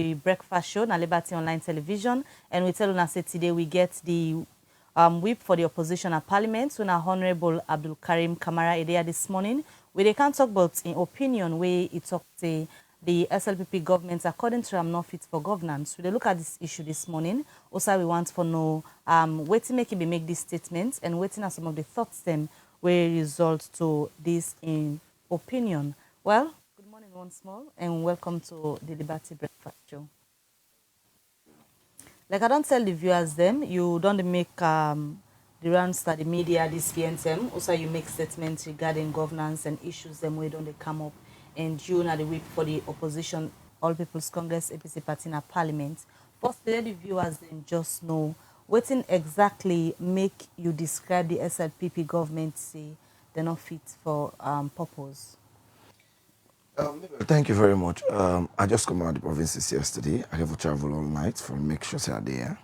the breakfast show na Liberty Online Television, and we tell una say today we get the whip for the opposition at Parliament. So now Honorable Abdul Karim Kamara there this morning. We can't talk about in opinion where it talk say the SLPP government, according to them, not fit for governance. So they look at this issue this morning. Also, we want to know waiting make it be make these statements and waiting at some of the thoughts them will result to this in opinion. Well, good morning once more and welcome to the Liberty Breakfast Show. Like I don't tell the viewers them, you don't make the rounds to the media this PNTM. Also, you make statements regarding governance and issues them where don't they come up. And you are the whip for the opposition, All People's Congress, APC party in Parliament. First, let the viewers then just know what exactly make you describe the SLPP government say they're not fit for purpose. Thank you very much. I just come out of the provinces yesterday. I have to travel all night for make sure they are there.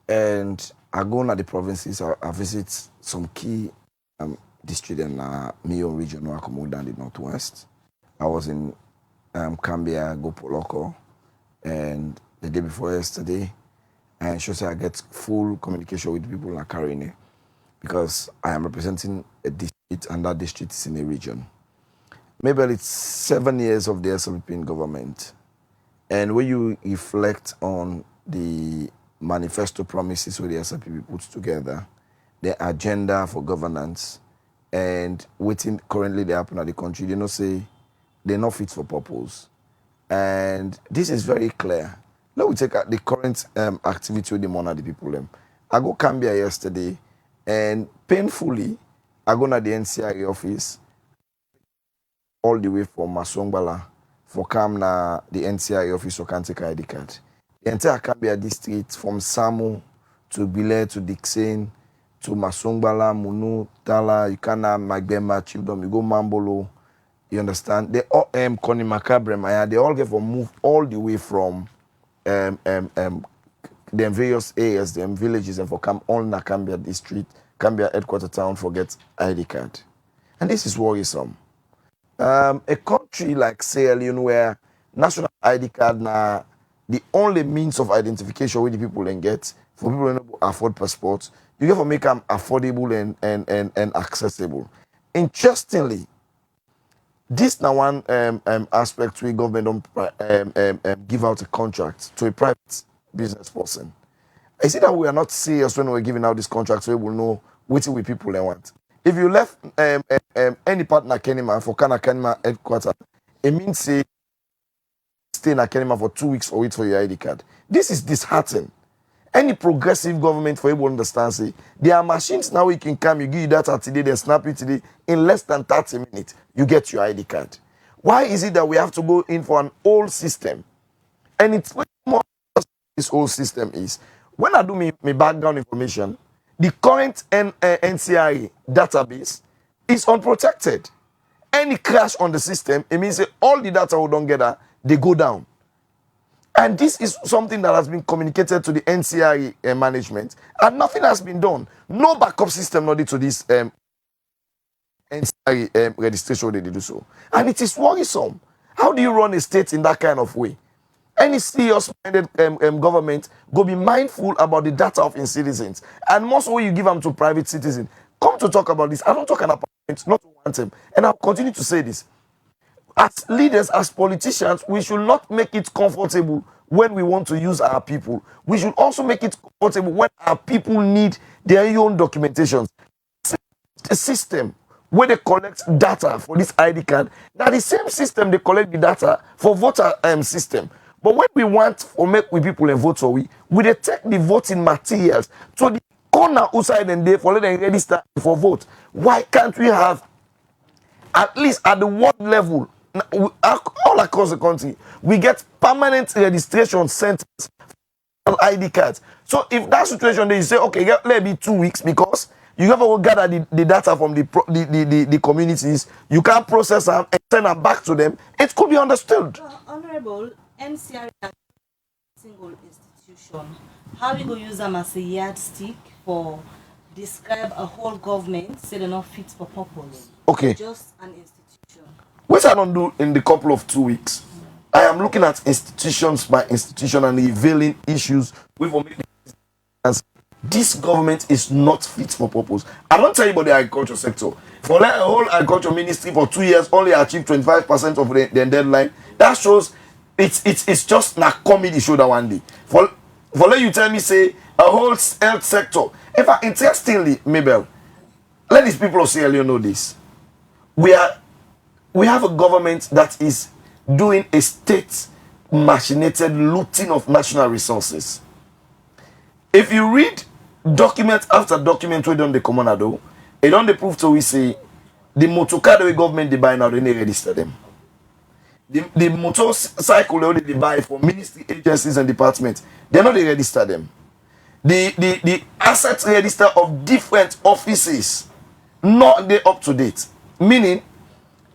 And I go to the provinces, I visit some key districts in Mio region, I come down the northwest. I was in Cambia, Gopoloko, and the day before yesterday, and sure I get full communication with people in Karine because I am representing a district and that district is in a region. Maybe it's 7 years of the SLPP government, and when you reflect on the manifesto promises where the SLPP puts together, the agenda for governance, and waiting currently they happen at the country, they don't say they're not fit for purpose. And this is very clear. Now we take the current activity with the money of the people. I go Cambia yesterday, and painfully, I go to the NCRA office all the way from Masongbala for come na the NCRA office or can take ID card. The entire Cambia district from Samu to Bile to Dixon to Masongbala, Munu, Tala, you can Magbema, Chiefdom, you go Mambolo. You understand? They all Connie Macabre, they all get for move all the way from the various areas, them villages, and for come all in Cambia district, Cambia headquarter town for get ID card. And this is worrisome. A country like Sierra Leone where national ID card now the only means of identification where the people can get for people who afford passports, you get to make them affordable and accessible. Interestingly, this now one aspect where government don't give out a contract to a private business person. I see that we are not serious when we're giving out these contracts so we will know what we people they want. If you left any partner Kenima for Kana Kenima headquarters, it means say stay in Kenima for 2 weeks or wait for your ID card. This is disheartening. Any progressive government for able to understand say there are machines now you can come, you give you data today, they snap it today, in less than 30 minutes, you get your ID card. Why is it that we have to go in for an old system? And it's more this old system is when I do my background information, the current NCRA database is unprotected. Any crash on the system, it means that all the data we don't get that, they go down. And this is something that has been communicated to the NCRA management, and nothing has been done. No backup system needed to this NCRA registration they do so. And it is worrisome. How do you run a state in that kind of way? Any serious-minded government go be mindful about the data of its citizens. And most when you give them to private citizens, come to talk about this. I don't talk about it, not to want them. And I'll continue to say this. As leaders, as politicians, we should not make it comfortable when we want to use our people. We should also make it comfortable when our people need their own documentations. The system where they collect data for this ID card, now the same system they collect the data for voter system. But when we want to make we people and vote, so we they take the voting materials to the corner outside and there for let them register for vote. Why can't we have at least at the ward level? All across the country, we get permanent registration centers for ID cards. So if that situation, they say, okay, let me 2 weeks because you have to gather the data from the communities, you can't process them and send them back to them. It could be understood. Honorable, NCRA is a single institution. How we go use them as a yardstick for describe a whole government, say they're not fit for purpose? Okay. Just an institution. Which I don't do in the couple of 2 weeks. I am looking at institutions by institution and revealing issues with this government is not fit for purpose. I don't tell you about the agriculture sector. For the whole agriculture ministry for 2 years only achieved 25% of the deadline. That shows it's just a comedy show that one day. For let you tell me say a whole health sector. If I interestingly, Mabel, let these people of Sierra Leone know this. We have a government that is doing a state machinated looting of national resources. If you read document after document we done the Comonado, it don't prove to we say the motorcar the government they buy now, they need register them. The motorcycle they buy for ministry agencies and departments, they not they register them. The assets register of different offices, not they up to date. Meaning,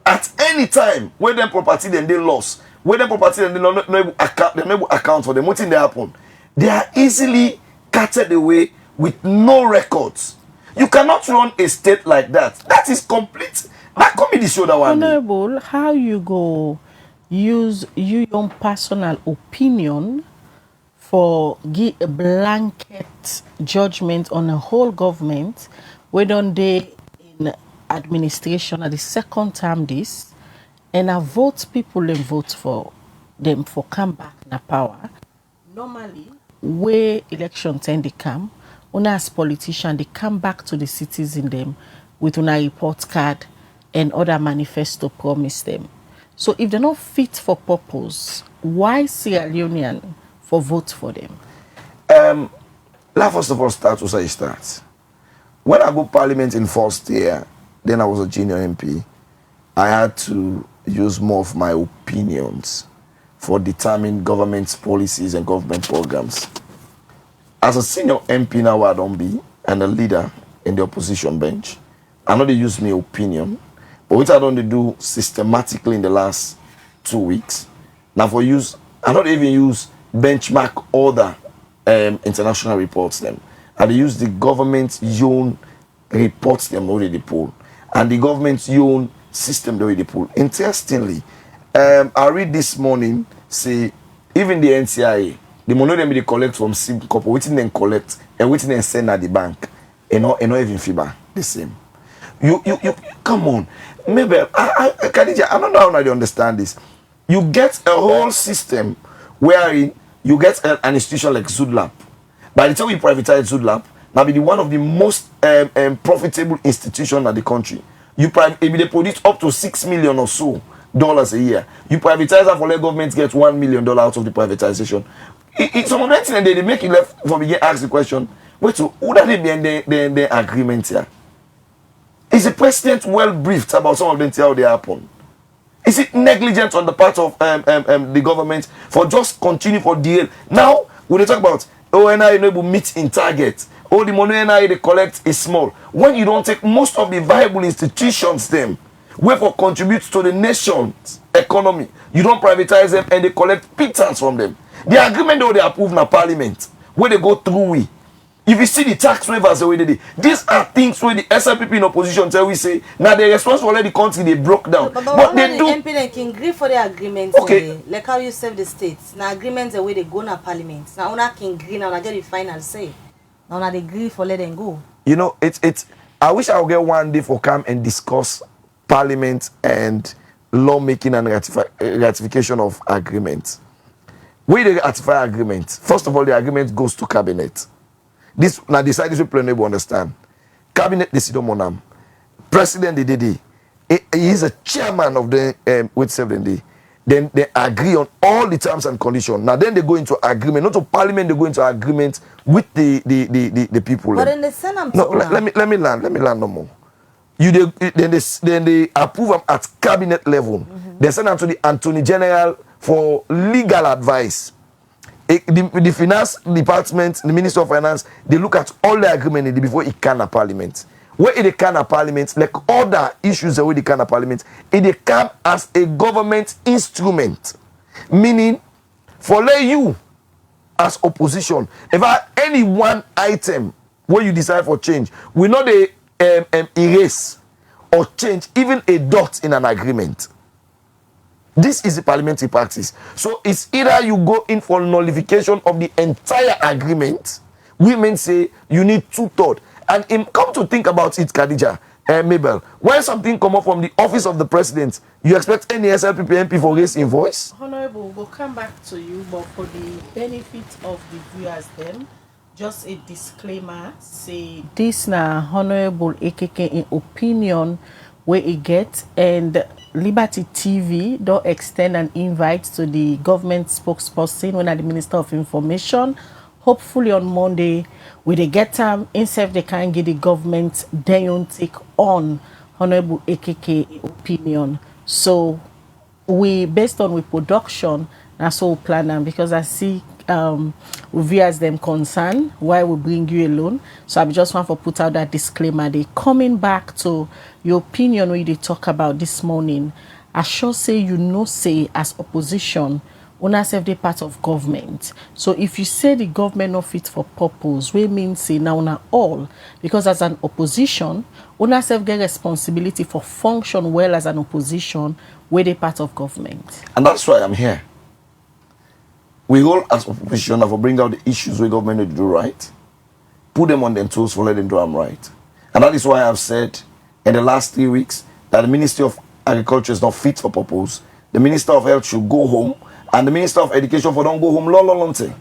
at any time when them property then they lost, when them property then they not able account for them, what thing they happen? They are easily carted away with no records. You cannot run a state like that. That is complete. That comedy show that one. Honorable, how you go use your own personal opinion for give a blanket judgment on a whole government where don't they in administration at the second term this and I vote people and vote for them for come back na power. Normally, where election tend to come, una as politician they come back to the citizen them with una report card and other manifesto promise them. So if they're not fit for purpose, why Sierra Leonean for vote for them? Let first of all start with I start. When I go parliament in first year, then I was a junior MP, I had to use more of my opinions for determining government's policies and government programs. As a senior MP now I don't be, and a leader in the opposition bench, I know they use my opinion, but what I don't do systematically in the last 2 weeks. Now for use, I don't even use benchmark other international reports them. I use the government's own reports them already pull, and the government's own system they already pull. Interestingly, I read this morning say even the NCIA, the money they collect from SIM couple, waiting then collect and waiting then send at the bank, and not even FIBA the same. You come on, maybe Khadija, I don't know how you understand this. You get a whole system wherein you get an institution like Zudlab. By the time we privatize Zudlab, now be one of the most profitable institutions in the country. They produce up to $6 million or so dollars a year. You privatize that for let government get $1 million out of the privatization. Some of that thing they make it left for me get ask the question. Wait, so who that they be in the agreement here? Is the president well briefed about some of them how they happen? Is it negligent on the part of the government for just continue for deal? Now, when they talk about ONI enable meet in target, all the money NI they collect is small. When you don't take most of the viable institutions them, where for contribute to the nation's economy, you don't privatize them and they collect pittance from them. The agreement though they approve in Parliament, where they go through we. If you see the tax waivers the way they did, these are things where the SLPP in opposition tell we say now the responsible for the country they broke down. But they do. MP they can agree for the agreement. Okay. Like how you serve the states. Now agreements the way they go na Parliament. Now una can agree now get the final say. Now they agree for let them go. You know it's. I wish I would get one day for come and discuss Parliament and lawmaking and ratification of agreements. Where they ratify agreement, first of all, the agreement goes to cabinet. This now decide this people will understand. Cabinet decision monam. President the DD. He is a chairman of the with 7D. Then they agree on all the terms and conditions. Now then they go into agreement, not to Parliament. They go into agreement with the people. But then they send them to no. Let me land no more. Then they approve them at cabinet level. Mm-hmm. They send them to the Attorney General for legal advice. The finance department, the Minister of Finance, they look at all the agreement before it can a Parliament. Where it can a Parliament, like other issues that it can a Parliament, it come as a government instrument, meaning for you as opposition, if any one item where you decide for change, we know they erase or change even a dot in an agreement. This is the parliamentary practice. So it's either you go in for nullification of the entire agreement. Women say you need 2/3. And come to think about it, Khadija, Mabel, when something come up from the office of the president, you expect any SLPP MP for raising voice? Honorable, we'll come back to you, but for the benefit of the viewers then, just a disclaimer, say this na Honorable AKK in opinion where it gets, and Liberty TV don't extend an invite to the government spokesperson when at the Minister of Information. Hopefully on Monday, we they get them instead they can get the government then you take on Honorable AKK opinion. So we based on with production, that's all we plan them because I see viewers them concern why we bring you alone. So I just want to put out that disclaimer. They coming back to your opinion when they talk about this morning. I sure say you know say as opposition una self dey part of government. So if you say the government not fit for purpose, we mean say now una all, because as an opposition, una self get responsibility for function well as an opposition where they part of government. And that's why I'm here. We all as opposition have to bring out the issues where government need to do right, put them on their toes for letting them do them right. And that is why I've said in the last 3 weeks that the Ministry of Agriculture is not fit for purpose. The Minister of Health should go home, and the Minister of Education for don't go home long thing.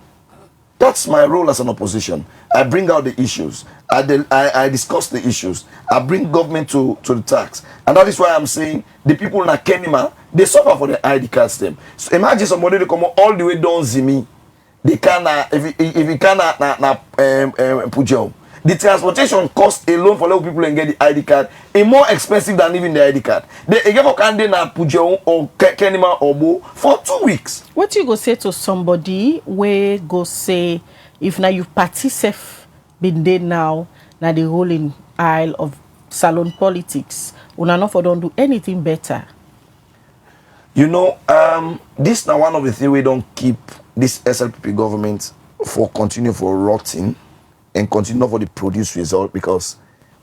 That's my role as an opposition. I bring out the issues. I discuss the issues. I bring government to the tax. And that is why I'm saying the people in Kenima, they suffer for the ID cards them. So imagine somebody they come all the way down Zimi. They can if you can Pujol. The transportation cost alone for little people and get the ID card is more expensive than even the ID card. They give a candidate na Pujol or Kenima or Bo for 2 weeks. What you go say to somebody where go say if now you party safe been there now the ruling aisle of salon politics, una not for don't do anything better. You know, this now one of the things we don't keep this SLPP government for continue for rotting and continue for the produce result, because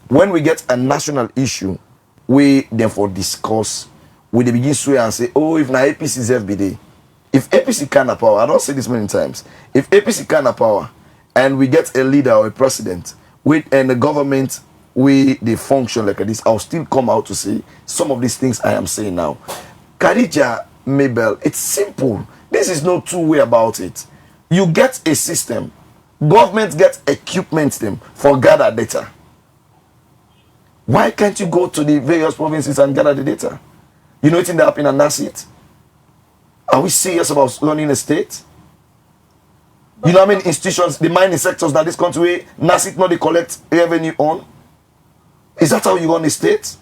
when we get a national issue, we therefore discuss, we begin swear and say, oh, if na APC is FBD, if APC can have power, I don't say this many times, if APC can have power and we get a leader or a president and the government, they function like this, I'll still come out to say some of these things I am saying now. Khadija, Mabel, it's simple. This is no two-way about it. You get a system. Government gets equipment them for gather data. Why can't you go to the various provinces and gather the data? You know it in the app in a NASIT? Are we serious about running a state? You know how many institutions, the mining sectors that this country, NASIT not they collect revenue on? Is that how you run a state?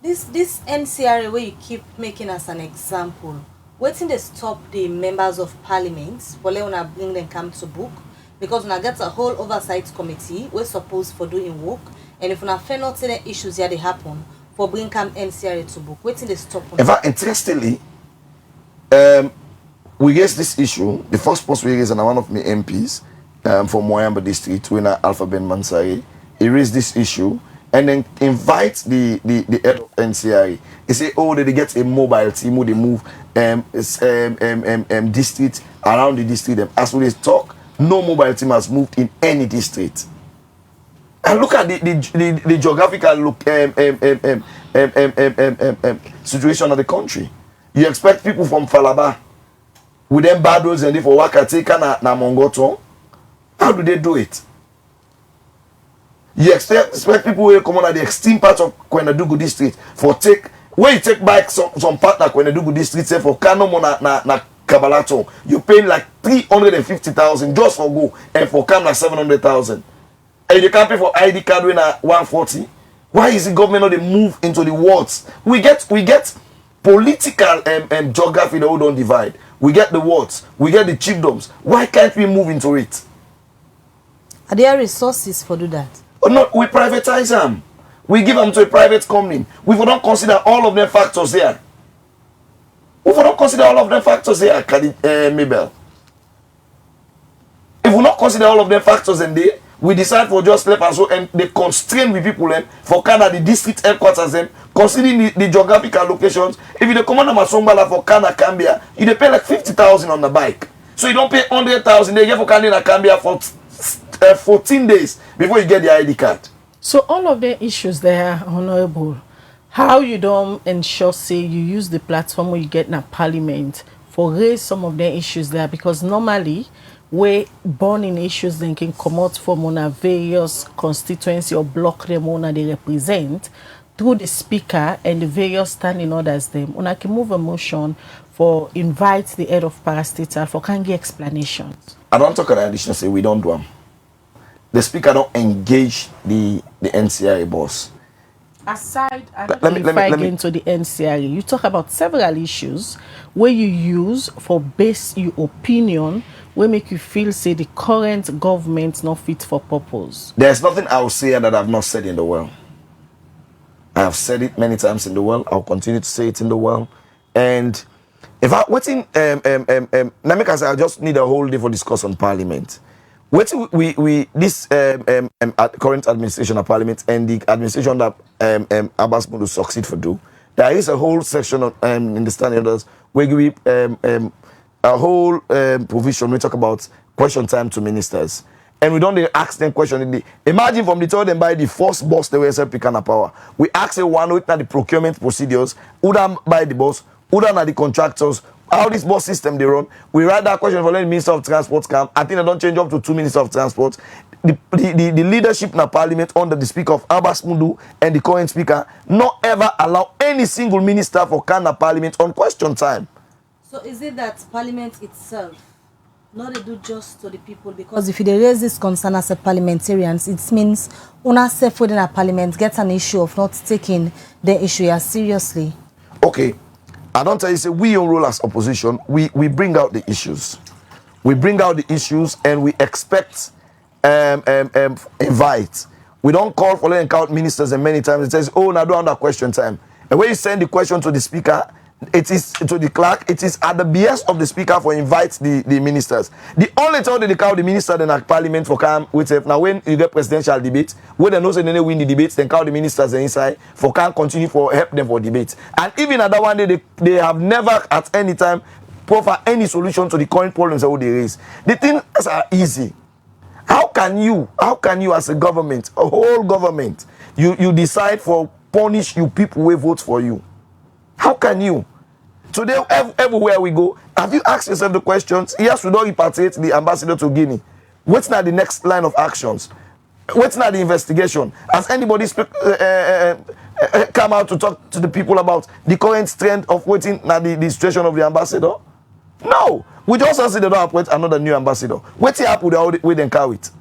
This NCRA where you keep making as an example, waiting to stop the members of parliament for letting them bring them come to book, because when I get a whole oversight committee we're supposed for doing work, and if we have fair not the issues here they happen for bring come NCRA to book, waiting to stop. In fact, interestingly, we raised this issue. The first post we raised, and one of my MPs from Moyamba district, Wina Alpha Ben Mansari, he raised this issue and then invites the head of NCRA. He say, oh, they get a mobile team, they move district around the district. As we talk, no mobile team has moved in any district. And look at the geographical situation of the country. You expect people from Falaba with them bad roads and they for Wakateka na Mongoto. How do they do it? You expect people who come on at the extreme part of Kwenedugu district for take where you take back some part of Kwenedugu district, say for Kano na Kabalato, you pay like 350,000 just for go, and for Kam na 700,000. And you can't pay for ID card when at 140. Why is the government not they move into the wards? We get political geography that we don't divide. We get the wards, we get the chiefdoms. Why can't we move into it? Are there resources for do that? Or not, we privatize them. We give them to a private company. We don't consider all of them factors there. We don't consider all of them factors there, Mabel. If we not consider all of them factors in there, we decide for just left and so, and they constrain with people for Canada, the district headquarters considering the geographical locations. If you the command of Masombala for Canada, Cambia, you they pay like 50,000 on the bike. So you don't pay 100,000 they get for Canada, Cambia for 14 days before you get the ID card. So all of the issues there, Honorable, how you don't ensure, say, you use the platform where you get in a parliament for raise some of the issues there, because normally we born in issues then can come out from on a various constituency or block them on they represent through the speaker and the various standing orders them. Una can move a motion for invite the head of parastatal for can get explanations. I don't talk about addition, say we don't do them. The speaker don't engage the NCRA boss. Aside, let me get into the NCRA, you talk about several issues where you use for base your opinion, where make you feel, say, the current government not fit for purpose. There's nothing I will say that I've not said in the world. I have said it many times in the world. I'll continue to say it in the world. And if I what's in I just need a whole day for discuss on Parliament. What we this current administration of Parliament and the administration that Abbas will succeed for do, there is a whole section of, in the standing orders where we a whole provision we talk about question time to ministers, and we don't ask them question. Imagine from the told them by the first boss they were picking up power. We ask one with the procurement procedures, who done by the boss, who done the contractors. How this bus system they run, we write that question for the Minister of Transport come. I think I don't change up to 2 Ministers of Transport. The leadership in the Parliament under the Speaker of Abbas Mundu and the current Speaker not ever allow any single minister for Canada Parliament on question time. So is it that Parliament itself not to do just to the people? Because if they raise this concern as a parliamentarians, it means una self within a parliament gets an issue of not taking the issue as seriously. Okay. I don't tell you, say we on role as opposition, we bring out the issues. We bring out the issues and we expect invite. We don't call for letting count ministers and many times it says, oh, now don't have question time. And when you send the question to the speaker, it is to the clerk, it is at the behest of the speaker for invite the ministers. The only time they call the minister in a parliament for come with now when you get presidential debate, when they know say they win the debates, then call the ministers inside for can continue for help them for debate. And even at that one day they have never at any time proffer any solution to the current problems that they raise. The things are easy. How can you as a government, a whole government, you decide for punish you people who vote for you? How can you? Today, everywhere we go, have you asked yourself the questions? Yes, we don't repatriate the ambassador to Guinea. What's now the next line of actions? What's now the investigation? Has anybody come out to talk to the people about the current strength of waiting now the situation of the ambassador? No. We just say they don't appoint another new ambassador. What's happened with them carry it?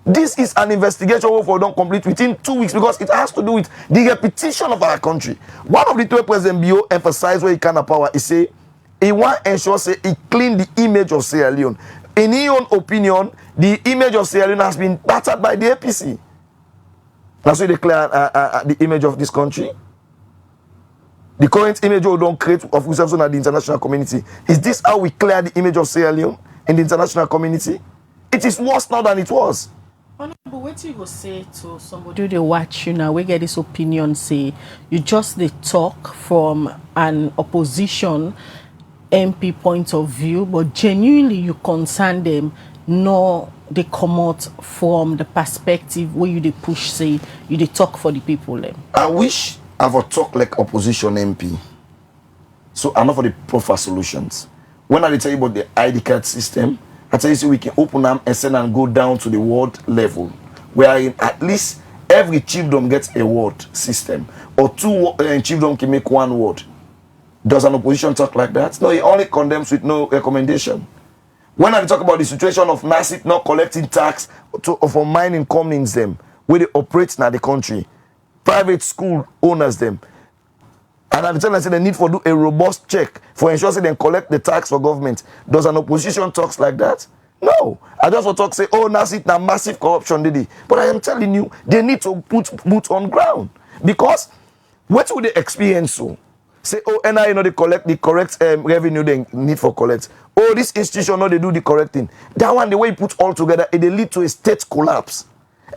This is an investigation we don't complete within 2 weeks because it has to do with the reputation of our country. One of the two President Bio emphasized where he can have power, he say he want to ensure say he clean the image of Sierra Leone. In his own opinion, the image of Sierra Leone has been battered by the APC. That's why they declare the image of this country. The current image we don't create of ourselves in the international community. Is this how we clear the image of Sierra Leone in the international community? It is worse now than it was. But what you go say to somebody who they watch you now, we get this opinion say you just they talk from an opposition MP point of view, but genuinely you concern them, no they come out from the perspective where you they push say you they talk for the people them. I wish I would talk like opposition MP. So I'm not for the proper solutions. When I tell you about the ID card system, I tell you so we can open them and send and go down to the ward level, where in at least every chiefdom gets a ward system, or two chiefdom can make one ward. Does an opposition talk like that? No, he only condemns with no recommendation. When I talk about the situation of NASIP not collecting tax for mining companies them, where they operate in the country, private school owners them, and at the time I say they need for do a robust check for ensuring they collect the tax for government. Does an opposition talks like that? No. I just want to talk say, oh, NASIP now massive corruption did it. But I am telling you, they need to put boots on ground. Because what would they experience so? say, oh, NI, they collect the correct revenue they need for collect. Oh, this institution, they do the correct thing. That one, the way you put all together, it lead to a state collapse.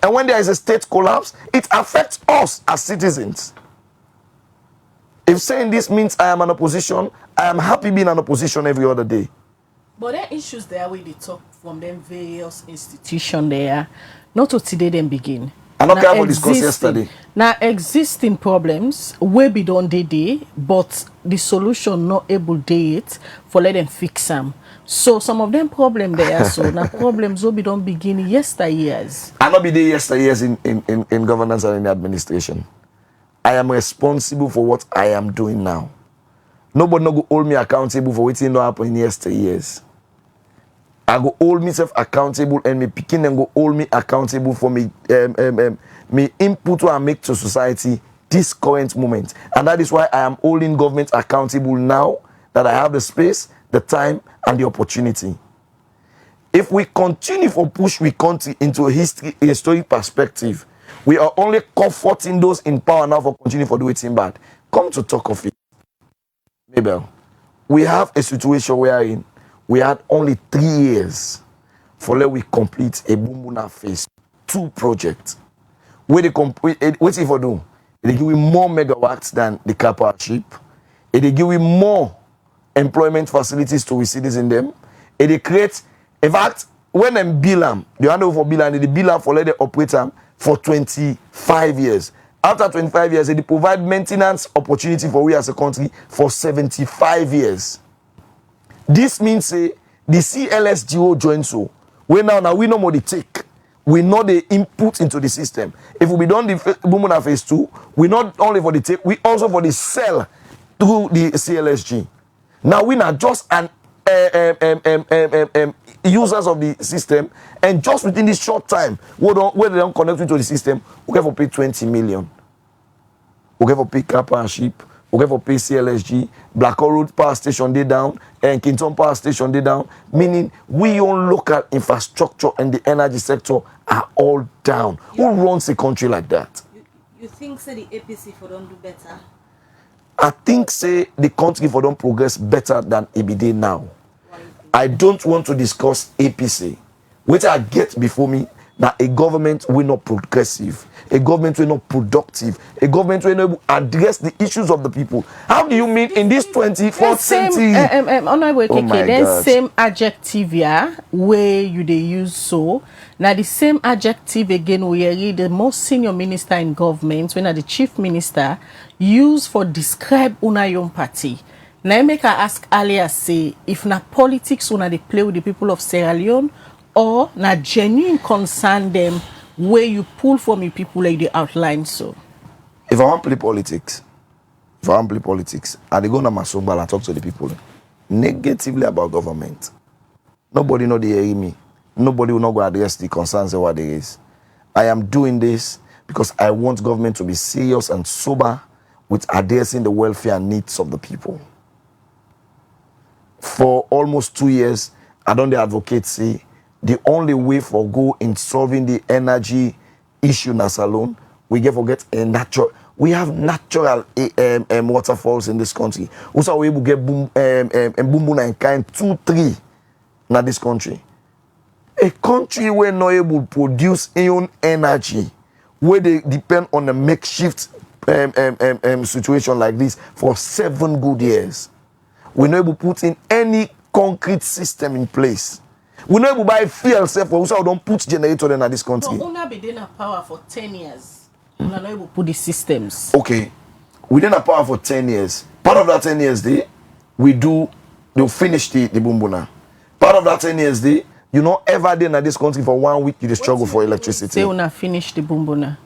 And when there is a state collapse, it affects us as citizens. If saying this means I am an opposition, I am happy being an opposition every other day. But there are issues there where they talk from them various institutions there, not to today then begin. I'm not careful discuss yesterday. Now existing problems will be done day, but the solution not able date for let them fix them. So some of them problem there, so now problems will be done begin yesteryears. I not be there yesteryears in governance and in administration. I am responsible for what I am doing now. Nobody no go hold me accountable for what didn't happen in yesteryears. I go hold myself accountable, and me picking and go hold me accountable for me me input I make to society this current moment. And that is why I am holding government accountable now that I have the space, the time, and the opportunity. If we continue for push we country into a historic perspective, we are only comforting those in power now for continuing for doing it bad. Come to talk of it. Mabel, we have a situation wherein we had only 3 years for let we complete a Bumbuna phase 2 project. Where they complete, what's it for do? They give you more megawatts than the capital ship. They give you more employment facilities to we citizens in them. They create, in fact, when them bill them, they hand over for bill them, they bill them for let them operate them for 25 years. After 25 years, they provide maintenance opportunity for we as a country for 75 years. This means the CLSGO joins so. We now we know more the take. We know the input into the system. If we done the Bumuna phase 2, we not only for the take, we also for the sell through the CLSG. Now we not just an users of the system, and just within this short time, where they don't connect into the system, we have to pay 20 million. We have to pay Kappa ship. We have to pay CLSG, Blackwell Road Power Station they down, and Kinton Power Station they down. Meaning we own local infrastructure and the energy sector are all down. Who runs a country like that? You think say the APC for don't do better? I think say the country for don't progress better than EBD now. I don't want to discuss APC. What I get before me that a government will not progressive, a government will not productive, a government will not address the issues of the people. How do you mean in this 24th century? Then same adjective here where you they use so. Now the same adjective again we read the most senior minister in government, when the chief minister use for describe una young party. Now make I ask earlier say if na politics una they play with the people of Sierra Leone, or na genuine concern them where you pull from the people like the outline so. If I want to play politics, I go to Masumba and talk to the people negatively about government. Nobody know they hear me. Nobody will not go address the concerns of what there is. I am doing this because I want government to be serious and sober with addressing the welfare and needs of the people. For almost 2 years, I don't advocate say the only way for go in solving the energy issue nas alone, we get forget a natural. We have natural waterfalls in this country. Also, we will get boom and kind 2, 3 in this country. A country where not able to produce own energy, where they depend on a makeshift situation like this for 7 good years. We're not able to put in any concrete system in place. We know we buy fuel self, we also don't put generator in this country. No, una be in power for 10 years. Una no able put the systems. Okay, we didn't have power for 10 years. Part of that 10 years, they'll finish the Bumbuna. Part of that 10 years, you know, ever day in this country for 1 week, you struggle for electricity. Say una finish the Bumbuna.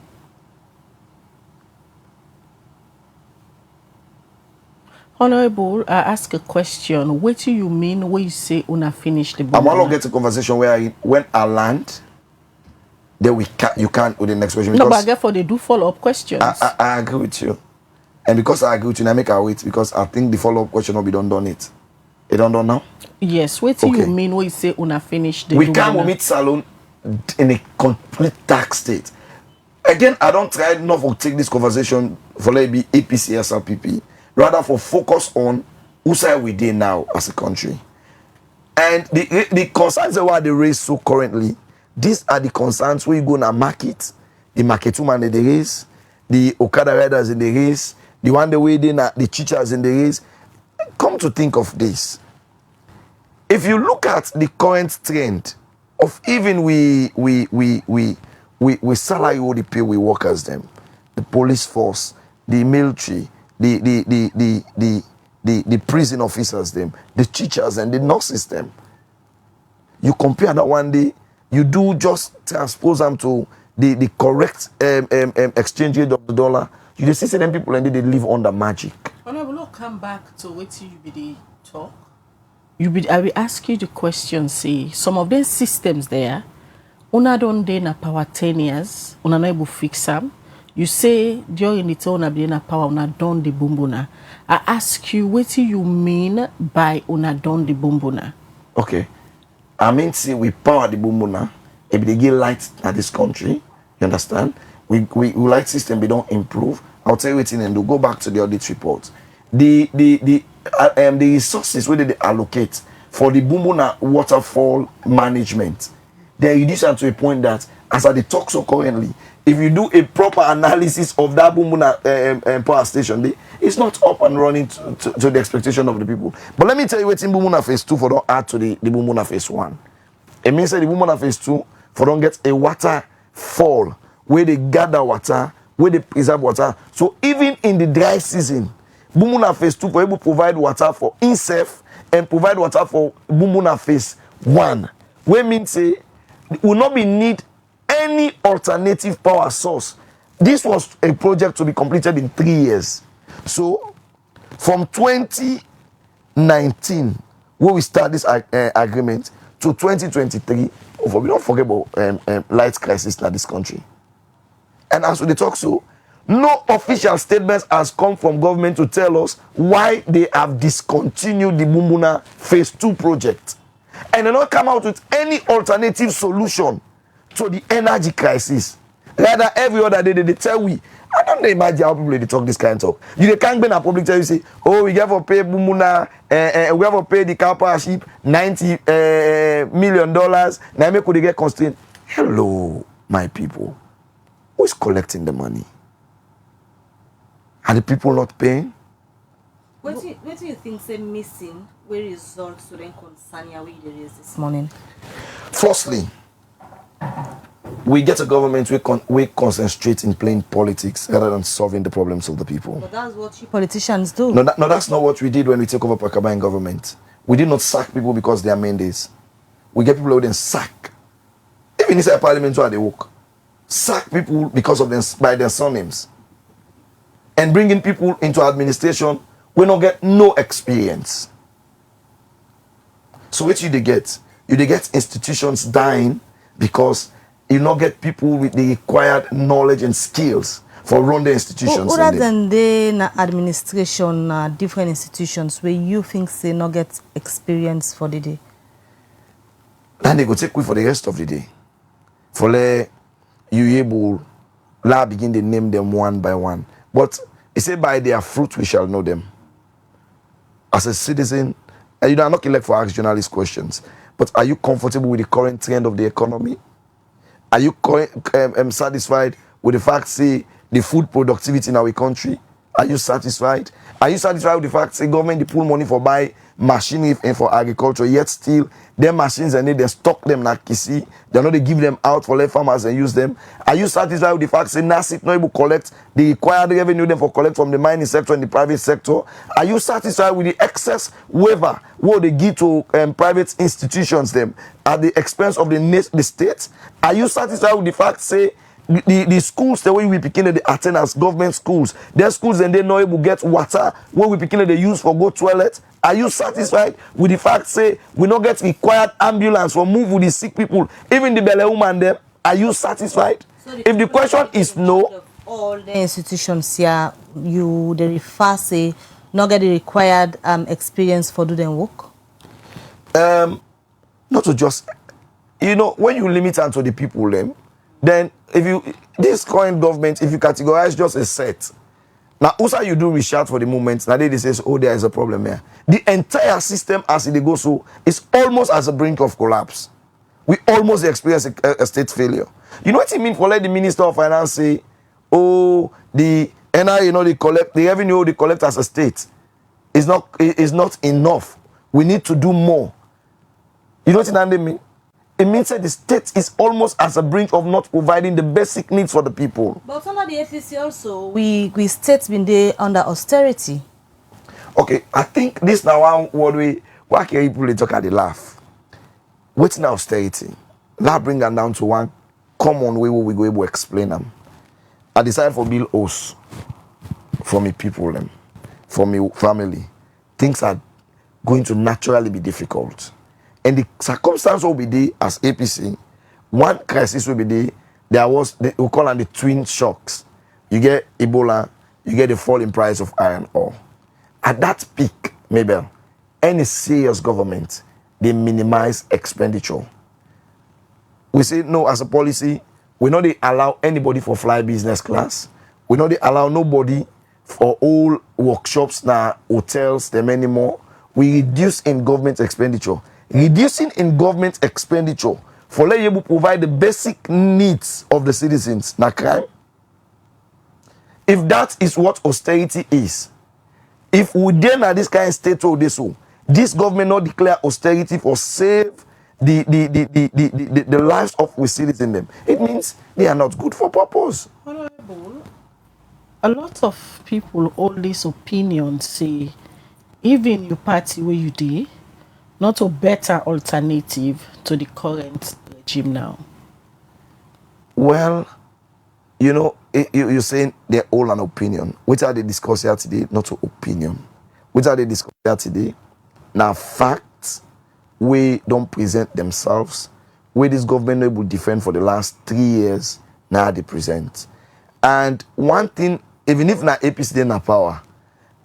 Honorable, I ask a question. What do you mean when you say una finish the Bumbuna? I'm going to get a conversation where when I land, then you can't with the next question. No, but therefore they do follow-up questions. I agree with you. And because I agree with you, I make her wait because I think the follow-up question will be done it. It done now? Yes. What do you mean when you say una finish the We Bumbuna? can't meet Salon in a complete dark state. Again, I don't try not to take this conversation for let it be APC, SRPP. rather for focus on who side we dey now as a country. And the concerns that they raise so currently, these are the concerns where you go na market, the market woman in the race, the Okada riders in the race, the one the way they na the teachers in the race. Come to think of this, if you look at the current trend of even we salary what they pay we workers them, the police force, the military, the prison officers them, the teachers and the nurses them. You compare that one day, you do just transpose them to the correct exchange rate of the dollar. You just see them people and they live under magic. When I will come back to what you be the talk. I will ask you the question, say, some of these systems there, una don't dey na power 10 years, una no able fix them. You say during the time una be na power, una don the bumbuna. I ask you, what do you mean by una don the bumbuna? Okay. I mean, see, we power the bumbuna, if they give light at this country, you understand? We light system, we don't improve. I'll tell you what, and to go back to the audit report. The resources where they allocate for the bumbuna waterfall management, they reduce them to a point that, as I talk so currently, if you do a proper analysis of that bumbuna power station, it's not up and running to the expectation of the people. But let me tell you what in bumbuna phase 2 for don't add to the bumbuna phase 1. It means that the bumbuna phase 2 for don't get a waterfall where they gather water, where they preserve water. So even in the dry season, bumbuna phase 2 for able to provide water for INSEF and provide water for bumbuna phase 1. Where means say will not be need any alternative power source. This was a project to be completed in 3 years. So from 2019, when we start this agreement, to 2023, we don't forget about light crisis in this country. And as we talk so, no official statements has come from government to tell us why they have discontinued the bumbuna phase 2 project. And they not come out with any alternative solution to the energy crisis. Rather, every other day they tell we. I don't imagine how people they talk this kind of talk. You can't be in a public tell you say, oh, we have to pay bumbuna, we have to pay the car partnership $90 million. Now make could they get constrained? Hello, my people. Who is collecting the money? Are the people not paying? What do you think say missing where results to then concern you with there is this morning? Firstly, we get a government we concentrate in playing politics rather than solving the problems of the people. But that's what you politicians do. No, that's not what we did when we took over Pakistan government. We did not sack people because they are mandates. We get people who didn't sack. Even inside Parliament, where they work. Sack people because of them by their surnames. And bringing people into administration, we don't get no experience. So what you they get? You they get institutions dying because you not get people with the required knowledge and skills for run the institutions. Other than the administration, different institutions where you think they not get experience for the day. Then they go take away for the rest of the day. For you able begin to name them one by one. But it say by their fruit we shall know them. As a citizen, I'm not elect for ask journalist questions, but are you comfortable with the current trend of the economy? Are you satisfied with the fact, say, the food productivity in our country? Are you satisfied? Are you satisfied with the fact, say, government they pull money for buy machinery and for agriculture, yet still them machines and they stock them like Kisi, they know they give them out for let farmers and use them? Are you satisfied with the fact, say, NASIP not able to collect the required revenue them for collect from the mining sector and the private sector? Are you satisfied with the excess waiver what they give to private institutions them at the expense of the state? Are you satisfied with the fact, say, the schools the way we begin to attend as government schools, their schools and they not able to get water where we begin to use for go toilet? Are you satisfied with the fact, say, we not get required ambulance for move with the sick people, even the belly woman them? Are you satisfied? So if the question is no, all the institutions here, they refer say not get the required experience for doing work. Not to just, when you limit them to the people them, then if you this current government, if you categorize just a set, Now, also you do research for the movement. Now they say, oh, there is a problem here. The entire system as it goes so is almost as a brink of collapse. We almost experience a state failure. You know what it means for let the Minister of Finance say, oh, the NI, they collect the revenue they collect as a state is not enough. We need to do more. You know what it means? It means that the state is almost as a brink of not providing the basic needs for the people. But under the APC also, we states been there under austerity. Okay, I think this now one word why can people talk at the laugh? What's now austerity? That bring them down to one common way where we go able to explain them. I decided for bill us for me people them, for me family. Things are going to naturally be difficult. And the circumstance will be there as APC. One crisis will be there. There was, we call them the twin shocks. You get Ebola, you get the fall in price of iron ore. At that peak, Mabel, any serious government, they minimize expenditure. We say no as a policy, we know they allow anybody for fly business class. We know they allow nobody for all workshops, now hotels, them anymore. We reduce in government expenditure. Reducing in government expenditure for let you provide the basic needs of the citizens, na crime. If that is what austerity is, if we then at this kind of state or this government not declare austerity for save the lives of we citizens them, it means they are not good for purpose. Honorable, a lot of people hold this opinion say, even your party where you did, not a better alternative to the current regime now. Well, you're saying they're all an opinion. Which are they discussing here today? Not an opinion. Which are they discussing here today? Now, facts, we don't present themselves. Where this government will defend for the last 3 years, now they present. And one thing, even if na APC in power,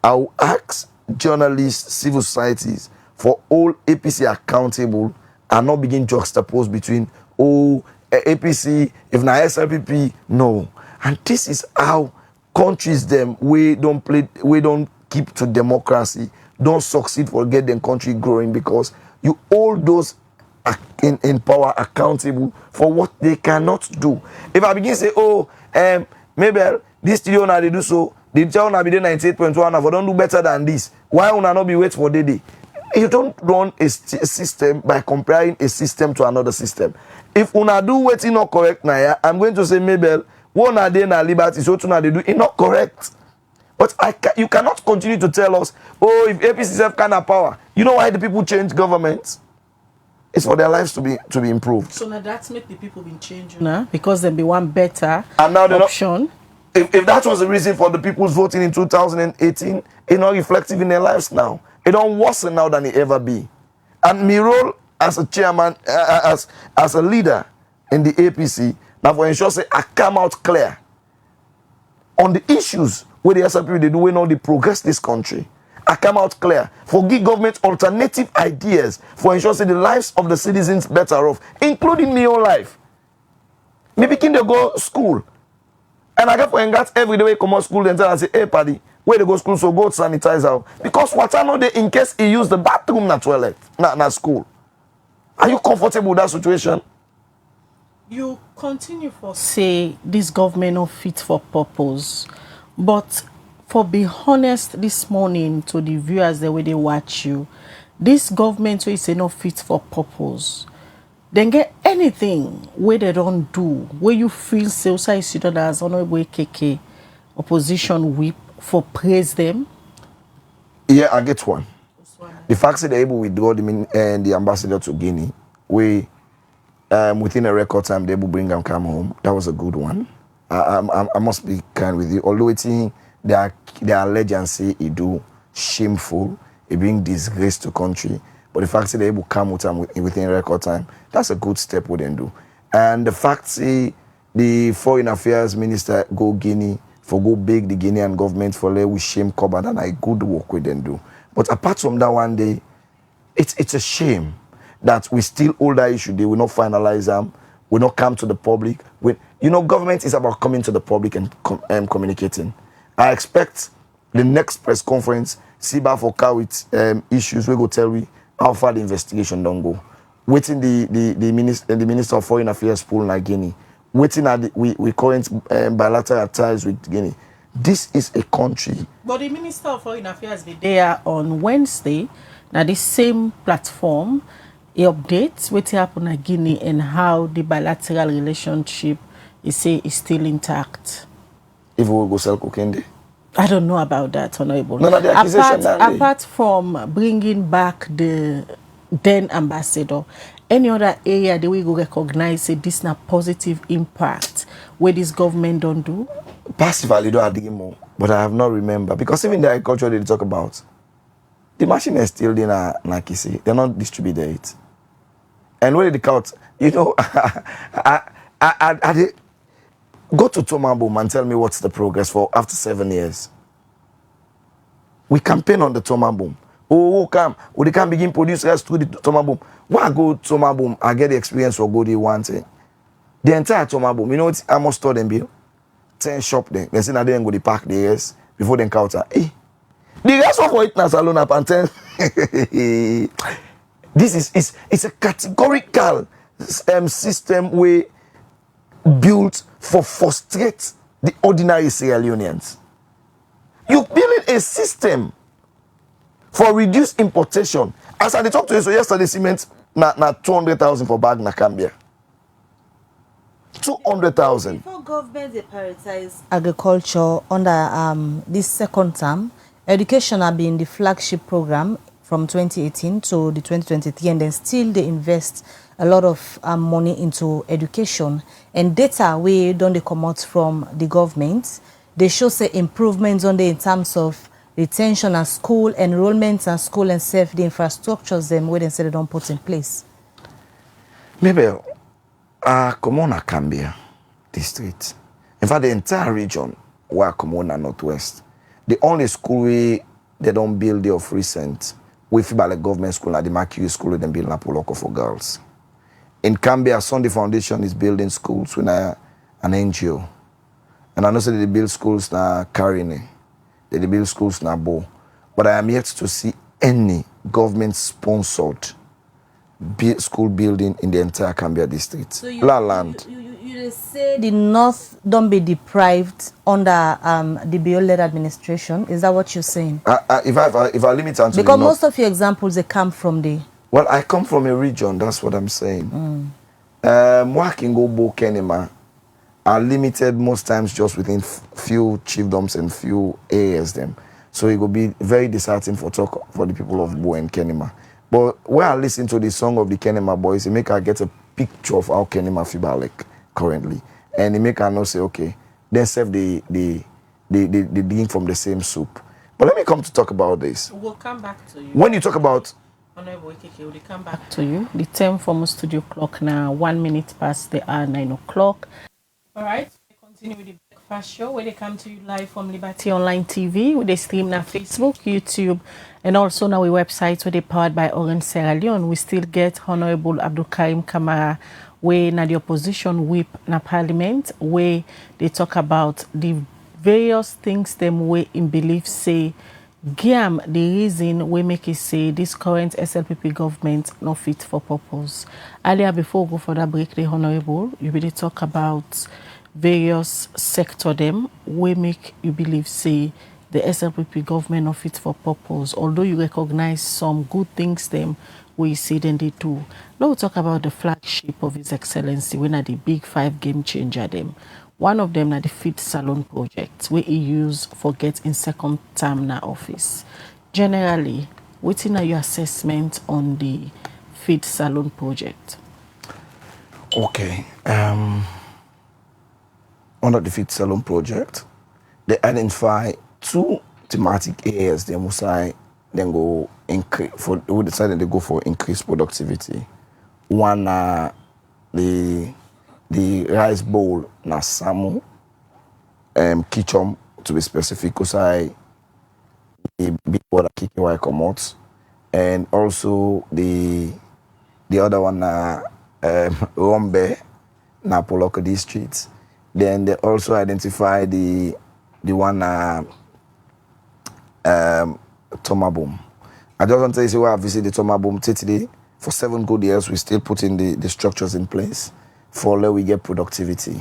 I will ask journalists, civil societies, for all APC accountable and not begin juxtapose between APC, if na SLPP, no. And this is how countries them we don't keep to democracy, don't succeed for get them country growing because you hold those in power accountable for what they cannot do. If I begin say, maybe this studio now they do so, the child now be the 98.1, if I don't do better than this, why will I not be wait for the day? You don't run a system by comparing a system to another system. If una do what is not correct now, I'm going to say maybe one are they na liberty, so two they do it not correct. But you cannot continue to tell us, if APC have kind of power, you know why the people change governments? It's for their lives to be improved. So now that's make the people been changing now because there be one better and now option. If that was the reason for the people's voting in 2018, it's not reflective in their lives now. It don't worsen now than it ever be. And my role as a chairman, as a leader in the APC, now for ensure say I come out clear on the issues where the SLP they do when all they progress this country. I come out clear for give government alternative ideas for ensure say the lives of the citizens better off, including my own life. Maybe can they go school? And I get for engage every day come out school and tell and say, hey paddy, where they go school, so go sanitize out. Because what I know they in case he use the bathroom na toilet, na school. Are you comfortable with that situation? You continue for say this government not fit for purpose. But for be honest this morning to the viewers the way they watch you, this government will say not fit for purpose. Then get anything where they don't do, where you feel say as honorable KK opposition whip for praise them? Yeah, I get one. The fact that they're able to withdraw the ambassador to Guinea, within a record time they able bring them come home. That was a good one. I must be kind with you. Although it's their allegiance it do shameful, it bring disgrace to country. But the fact that they're able to come with them within a record time, that's a good step we then do. And the fact that the foreign affairs minister go Guinea for go beg the Guinean government for let we shame cover and a good work we then do. But apart from that one day, it's a shame that we still hold that issue. They will not finalize them. Will not come to the public. Government is about coming to the public and communicating. I expect the next press conference, Siba for car with issues, we go tell we how far the investigation don't go. Waiting the minister of Foreign Affairs pool in Guinea. Waiting at we current bilateral ties with Guinea. This is a country. But the Minister of Foreign Affairs be there on Wednesday. Now the same platform, he updates what happened in Guinea and how the bilateral relationship is still intact. If we will go sell cocaine. I don't know about that, Honorable. No, the accusation apart from bringing back the then ambassador, any other area that we go recognize this na positive impact where this government don't do? Passively do I more, but I have not remember because even the agriculture they talk about, the machine is still there na Kisi. They're not distributed it. And where the count, you know, I go to Tomabum and tell me what's the progress for after 7 years. We campaign on the Tomabum. Oh, come. Oh, they can begin produce gas through the Tomabum. Why go to Tomabum? I get the experience for go they want it. The entire Tomabum, you know what I must store them bill? 10 shop there. Then say now they go the park the years before they counter. The rest of it now salon up and 10. This is it's a categorical system we built for frustrate the ordinary Sierra Leoneans. You building a system for reduced importation. As I talked to you so yesterday, cement na 200,000 for bag na Cambia. 200,000. Before government they prioritize agriculture under this second term, education have been the flagship program from 2018 to the 2023, and then still they invest a lot of money into education. And data we don't they come out from the government, they show say improvements on the in terms of retention and school enrollments and school and self the infrastructures them where they say they don't put in place. Maybe Komona Cambia district. In fact, the entire region where Komona Northwest, the only school they don't build the of recent with the government school and the Mercury school they build Napoloko for girls. In Cambia, Sunday Foundation is building schools with an NGO. And I know that they build schools na Karine, they build schools na Bo. But I am yet to see any government-sponsored school building in the entire Cambia district. So land. You say the North don't be deprived under the BO-led administration. Is that what you're saying? If I limit onto because most of your examples they come from the. Well, I come from a region. That's what I'm saying. Working go Bo Kenema are limited most times just within few chiefdoms and few areas them. So it will be very disheartening for the people of Bo and Kenema. But when I listen to the song of the Kenema boys, it make I get a picture of how Kenema feel like currently, and it make I know say okay, then serve the drink from the same soup. But let me come to talk about this. We'll come back to you. When you talk about Honorable Ikeke, we'll come back to you. The time for my studio clock now, 1 minute past the hour 9 o'clock. All right, we continue with the breakfast show where they come to you live from Liberty Online TV, where they stream on Facebook, YouTube, and also now our website where they powered by Orange Sierra Leone. We still get Honorable Abdul Karim Kamara, where na the opposition whip na Parliament, where they talk about the various things them way in belief say Giam, the reason we make it say this current SLPP government not fit for purpose. Earlier, before we go for that break, the Honorable, you really talk about various sector them we make you believe say the SLPP government not fit for purpose. Although you recognize some good things them we see then they do. Now we talk about the flagship of His Excellency, when are the big 5 game changer them. One of them are the Feed Salon project, where he used for get in second term na office. Generally, what's in your assessment on the Feed Salon project? Okay. Under the Feed Salon project, they identify 2 thematic areas they must then go increase for. We decided to go for increased productivity. One the rice bowl na Samu, kitchen to be specific, because I the big water kicking why come out, and also the other one na Rombe na Poloko district. Then they also identify the the one Tomabom. I just want to say where I visited the Tomabom today. For 7 good years, we still putting the structures in place for let we get productivity.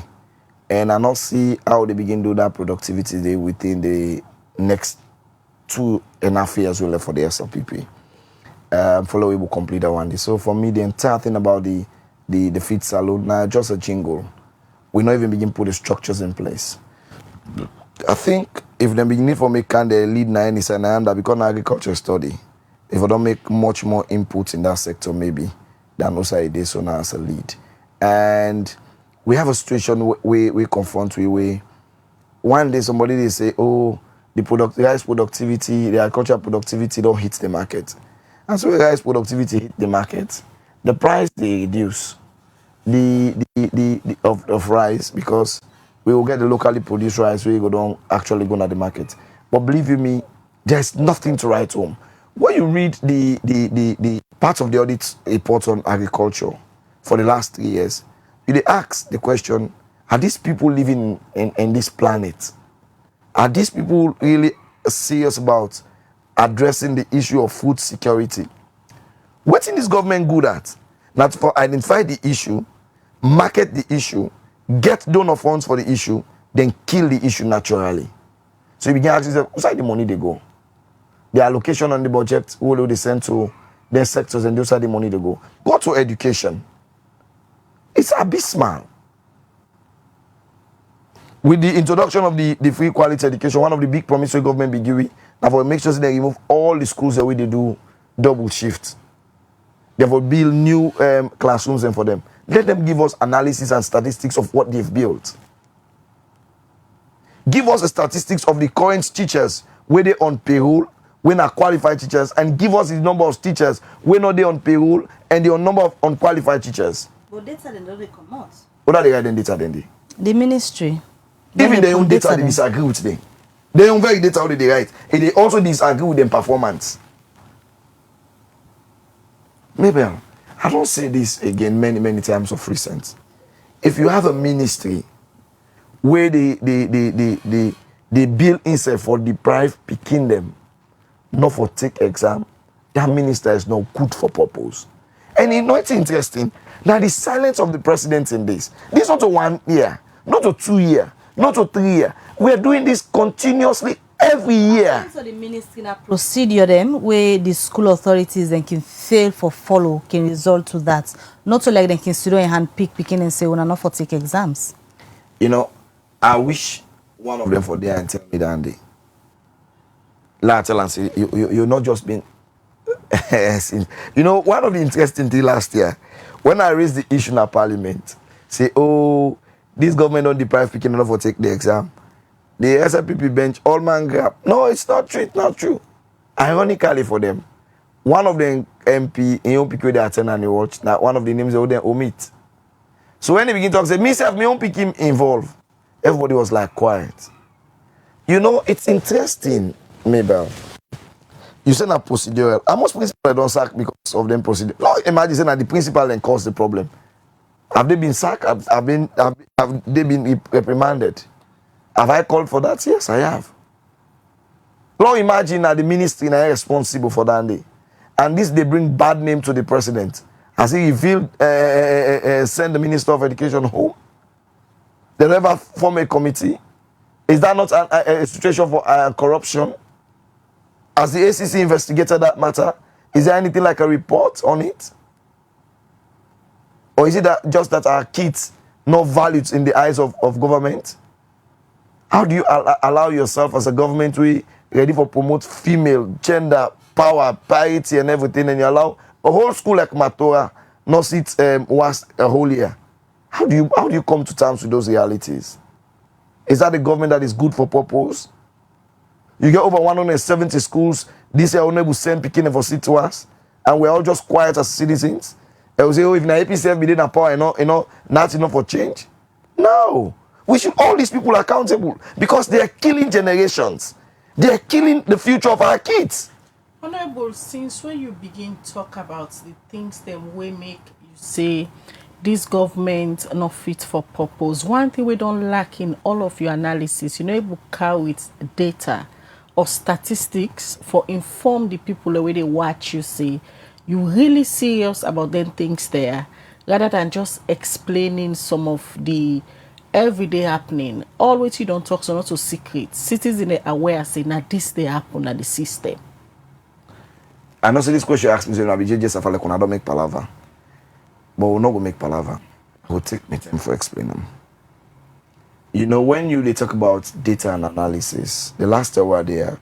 And I not see how they begin to do that productivity within the next 2.5 years we left for the SLPP. Follow we will complete that one day. So for me, the entire thing about the feed salon now just a jingle. We not even begin to put the structures in place. I think if they begin for make kind of lead na any side that become agriculture study. If I don't make much more input in that sector, maybe than also it is so now as a lead. And we have a situation we confront where one day somebody they say, oh, the rice productivity, the agricultural productivity don't hit the market. And so the rice productivity hit the market, the price they reduce of rice because we will get the locally produced rice we don't actually go to the market. But believe you me, there's nothing to write home. When you read the part of the audit report on agriculture for the last 3 years, you ask the question, are these people living in this planet? Are these people really serious about addressing the issue of food security? What is this government good at? Not for identify the issue, market the issue, get donor funds for the issue, then kill the issue naturally. So you begin asking yourself, where's the money they go? The allocation on the budget, who will they send to their sectors, and those are the money they go. Go to education. It's abysmal. With the introduction of the free quality education, one of the big promises the government be giving, now for make sure they remove all the schools the way they do double shift. They will build new classrooms and for them. Let them give us analysis and statistics of what they've built. Give us the statistics of the current teachers where they on payroll, when are qualified teachers, and give us the number of teachers when are they on payroll and the number of unqualified teachers. But data then don't come out. What are they writing data then? The ministry. Even their own data they disagree with them. Their own very data how they write. And they also disagree with them performance. Maybe I don't say this again many times of recent. If you have a ministry where they build inside for deprive picking them, not for take exam, that minister is not good for purpose. And you know it's interesting. Now the silence of the president in this is not to 1 year, not to 2 years, not to 3 years. We are doing this continuously every year. So the ministry na procedure them where the school authorities then can fail for follow can result to that. Not so like they can sit down and hand picking and say we're not for take exams. You know, I wish one of them for there and tell me that day. La tell and say you're not just being you know, one of the interesting things last year, when I raised the issue in our parliament, say, oh, this government don't deprive picking enough for take the exam. The SLPP bench, all man grab. No, it's not true. It's not true. Ironically for them, one of the MP in your pick they attend and they watch. Now one of the names they would omit. So when they begin to talk, say, me self, me own pick him involved. Everybody was like quiet. You know, it's interesting, Mabel. You said that procedural. Most principals don't sack because of them procedure. No, imagine saying that the principal then caused the problem. Have they been sacked? Have they been reprimanded? Have I called for that? Yes, I have. Now imagine that the ministry is responsible for that day. And this, they bring bad name to the president. As if he feel send the Minister of Education home. They never form a committee. Is that not a situation for corruption? Has the ACC investigated that matter? Is there anything like a report on it? Or is it that just that our kids not valued in the eyes of government? How do you allow yourself as a government to be ready for promote female, gender, power, parity and everything, and you allow a whole school like Matora not sit once a whole year? How do you come to terms with those realities? Is that a government that is good for purpose? You get over 170 schools this year unable to send picking for sit to us, and we're all just quiet as citizens. And we say, oh, if na APCF be in power, not enough for change. No. We should hold these people accountable because they are killing generations. They are killing the future of our kids. Honorable, since when you begin to talk about the things that will make you say this government not fit for purpose. One thing we don't lack in all of your analysis, you know, able to carry with data or statistics for inform the people the way they watch you say you really serious about them things there, rather than just explaining some of the everyday happening. Always you don't talk so not to secret. Citizens are aware say now this they happen at the system. I know, so this question asked me, so I just I don't make palaver. But we're not going to make palaver. We'll take my time for explaining them. You know, when they talk about data and analysis, the last time we were there,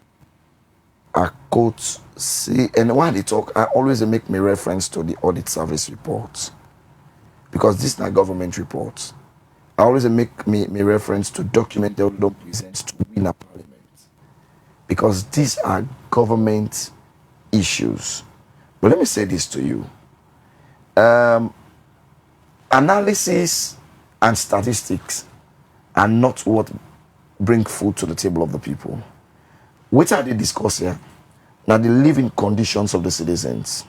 I quote, see, and when they talk, I always make me reference to the audit service reports. Because this is not government reports. I always make me reference to document that don't present to win a parliament. Because these are government issues. But let me say this to you. Analysis and statistics are not what bring food to the table of the people. What are they discuss here? Now the living conditions of the citizens.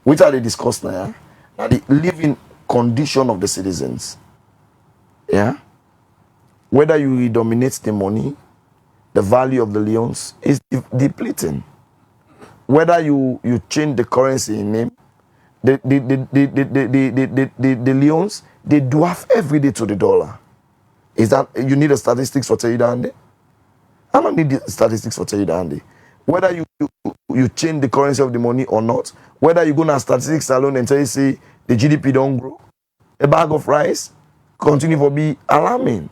What are they discuss now? Now the living condition of the citizens. Yeah? Whether you dominate the money, the value of the leons is depleting. Whether you change the currency in name, the leons, they dwarf every day to the dollar. Is that you need the statistics for tell you that, Andy? I don't need the statistics for tell you that, Andy. Whether you change the currency of the money or not, whether you go to statistics alone and tell you say the GDP don't grow, a bag of rice continue to be alarming.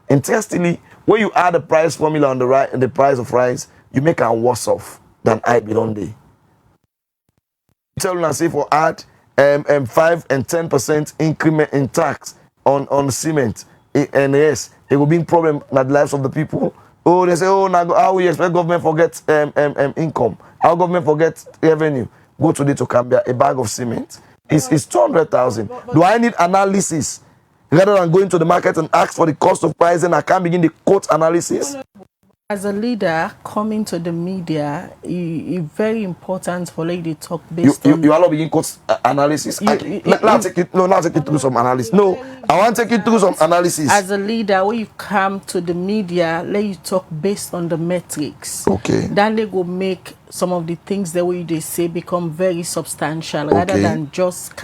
Interestingly, when you add the price formula on the price of rice, you make a worse off than I be on day. Tell us say for add 5 and 10% increment in tax on cement, and yes, it will be a problem in the lives of the people. Oh, they say, oh, now how we expect government forget income? How government forget revenue? Go today to Cambia, a bag of cement is 200,000. Do I need analysis rather than going to the market and ask for the cost of pricing? I can't begin the quote analysis. As a leader coming to the media, it's very important for you to talk based on... You all begin quote analysis? Now take you through some analysis. No, I want to take you through some analysis. As a leader, when you come to the media, let you talk based on the metrics. Okay. Then they go make some of the things the way they say become very substantial, rather than just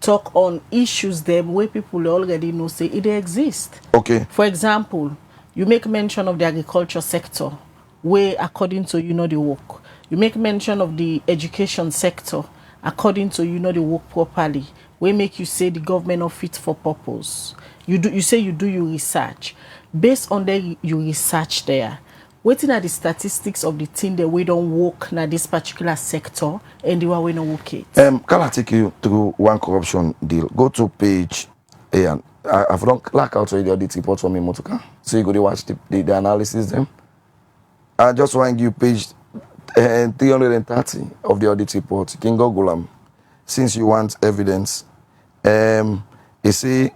talk on issues them where people already know say it exist. Okay. For example, you make mention of the agriculture sector, where according to the work. You make mention of the education sector, according to the work properly. Where make you say the government not fit for purpose. You say you do your research. Based on the you research there, waiting at the statistics of the thing that we don't work in this particular sector and the way we don't work it. Can I take you through one corruption deal? Go to page A. I've done lack out already the audit report for me, Motoka. So you go to watch the analysis them. I just want to give page 330 of the audit report. You can Google them. Since you want evidence, you see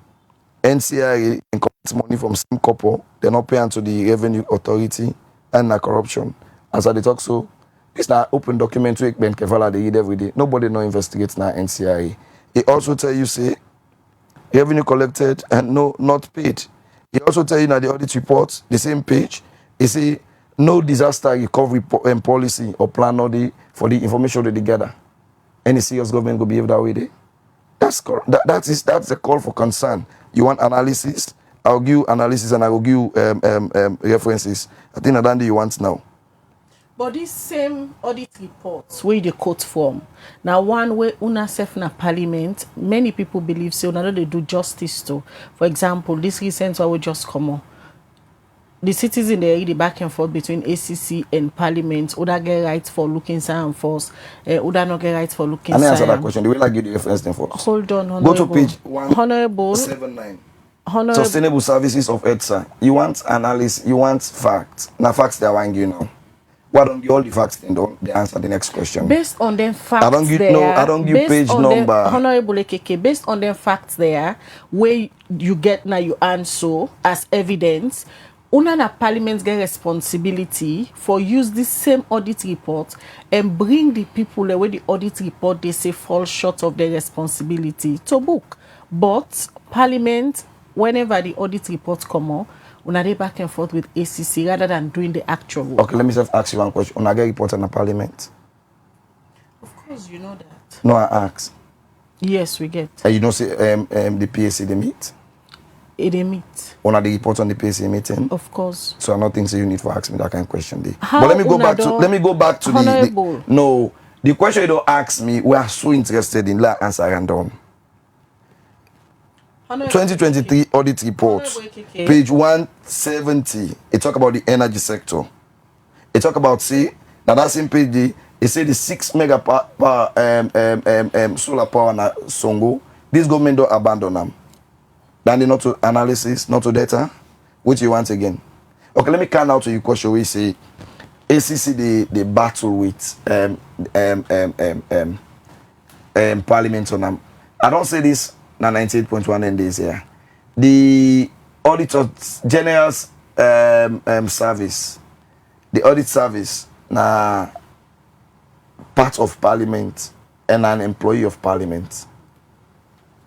NCI collect money from some couple, they're not paying to the revenue authority and the corruption. As I talk so, it's not open document we Ben Kevala they read every day. Nobody no investigates now NCI. It also tell you say revenue collected and no not paid. He also tell you that the audit report, the same page, he say no disaster recovery policy or plan for the information that they gather. Any serious government will behave that way there. That's a call for concern. You want analysis? I'll give you analysis and I will give you references. I think that's what you want now. But this same audit reports where they quote from, now one way una self na parliament, many people believe so now they do justice to. For example, this recent one will just come on. The citizens they the back and forth between ACC and parliament, Oda get rights for looking and force, Oda not get rights for looking. And answer that question. The way I give the reference then for us. Hold on, honorable. Go to page 179. Sustainable services of EDSA. You want analysis, you want facts. Now facts they are want you now. Why don't you all the facts and don't they answer the next question? Based on them facts, I don't give page number. Honorable AKK, based on them facts there, where you get now you answer as evidence, una na parliament get responsibility for use this same audit report and bring the people where the audit report they say fall short of their responsibility to book. But parliament, whenever the audit report come out, una dey back and forth with ACC rather than doing the actual work. Okay, let me just ask you one question. Una get report on the parliament? Of course, you know that. No, I ask. Yes, we get. You don't say the PAC they meet? They meet. Una the report on the PAC meeting? Of course. So I don't think so you need to ask me that kind of question there. How But let me go back to honorable. No, the question you don't ask me, we are so interested in that answer and done. 2023 audit report, page 170. It talk about the energy sector. It talk about now that same page it say the 6 mega solar power na Songo. This government don't abandon them. Then they not to analysis, not to data. Which you want again? Okay, let me count out to you question we say ACC the battle with parliament on them. I don't say this na 98.1 end days here. The auditor general's service, the audit service na part of parliament and an employee of parliament.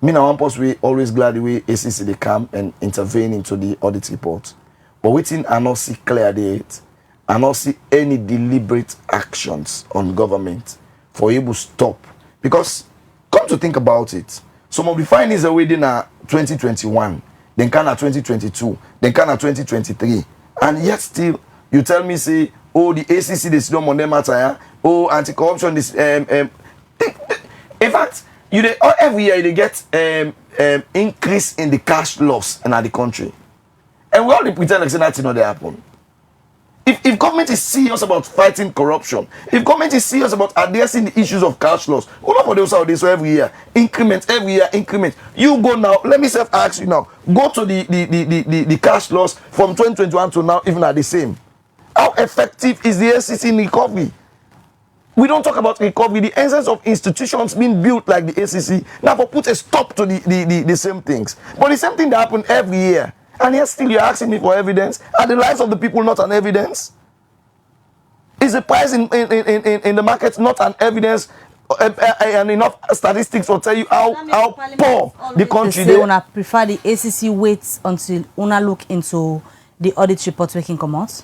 Me na one post we always glad the way ACC they come and intervene into the audit report. But waiting I not see clear date, I not see any deliberate actions on government for able to stop. Because come to think about it, some of the findings are within 2021, then can 2022, then can 2023, and yet still you tell me say, oh the ACC they still on them matter, oh anti-corruption this in fact you they, every year they get increase in the cash loss in the country, and we all pretend like that not happen. If government is serious about fighting corruption, if government is serious about addressing the issues of cash loss, all of those out there so every year increment. You go now. Let me self ask you now. Go to the cash loss from 2021 to now, even at the same. How effective is the ACC in recovery? We don't talk about recovery. The essence of institutions being built like the ACC now for put a stop to the same things. But the same thing that happen every year. And yet still you're asking me for evidence. Are the lives of the people not an evidence? Is the price in the market not an evidence and enough statistics will tell you how poor the country is? Una prefer the ACC wait until una look into the audit report we can come out?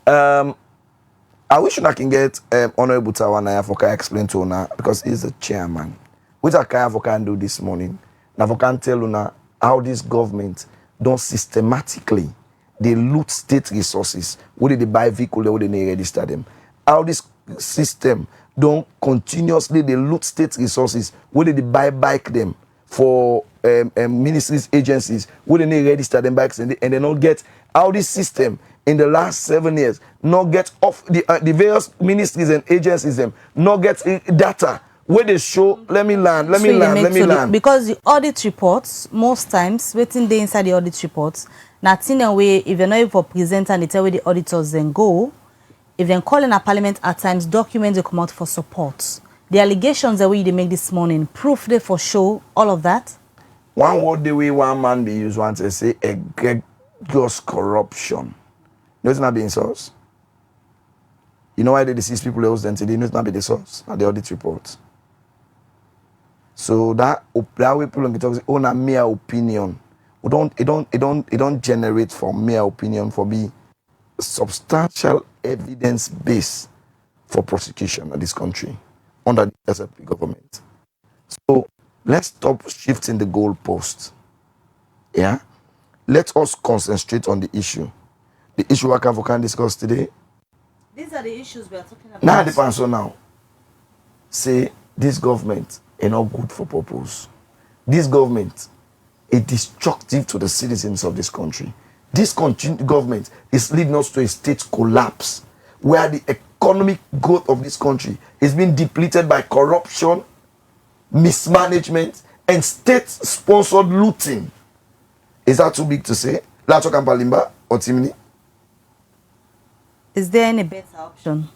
I wish I can get Honorable Tawana for explain to Una because he's the chairman. Which I can do this morning. Now can tell Una how this government don't systematically they loot state resources. Where they buy vehicles, where they register them. How this system don't continuously they loot state resources. Where they buy bike them for ministries, agencies. Where they register them bikes and they not get how this system in the last 7 years not get off the various ministries and agencies them not get data. Where they show, let me land. Because the audit reports, most times, waiting there inside the audit reports, nothing away, if you're not able to present and they tell where the auditors then go, if they're calling a parliament at times, documents will come out for support. The allegations that they make this morning, proof they for show, all of that? One word the way one man be used once to say egregious corruption. You know it's not being source. You know why they deceive people else then today? You know it's not be the source at the audit reports. So that way people can talk on a mere opinion. It don't generate from mere opinion for be substantial evidence base for prosecution in this country under the SLP government. So let's stop shifting the goalpost. Yeah? Let us concentrate on the issue. The issue we can discuss today. These are the issues we are talking about. Now the answer now. Say this government is not good for purpose. This government is destructive to the citizens of this country. This government is leading us to a state collapse where the economic growth of this country is being depleted by corruption, mismanagement, and state-sponsored looting. Is that too big to say? Lacho Kampalimba or Timini? Is there any better option?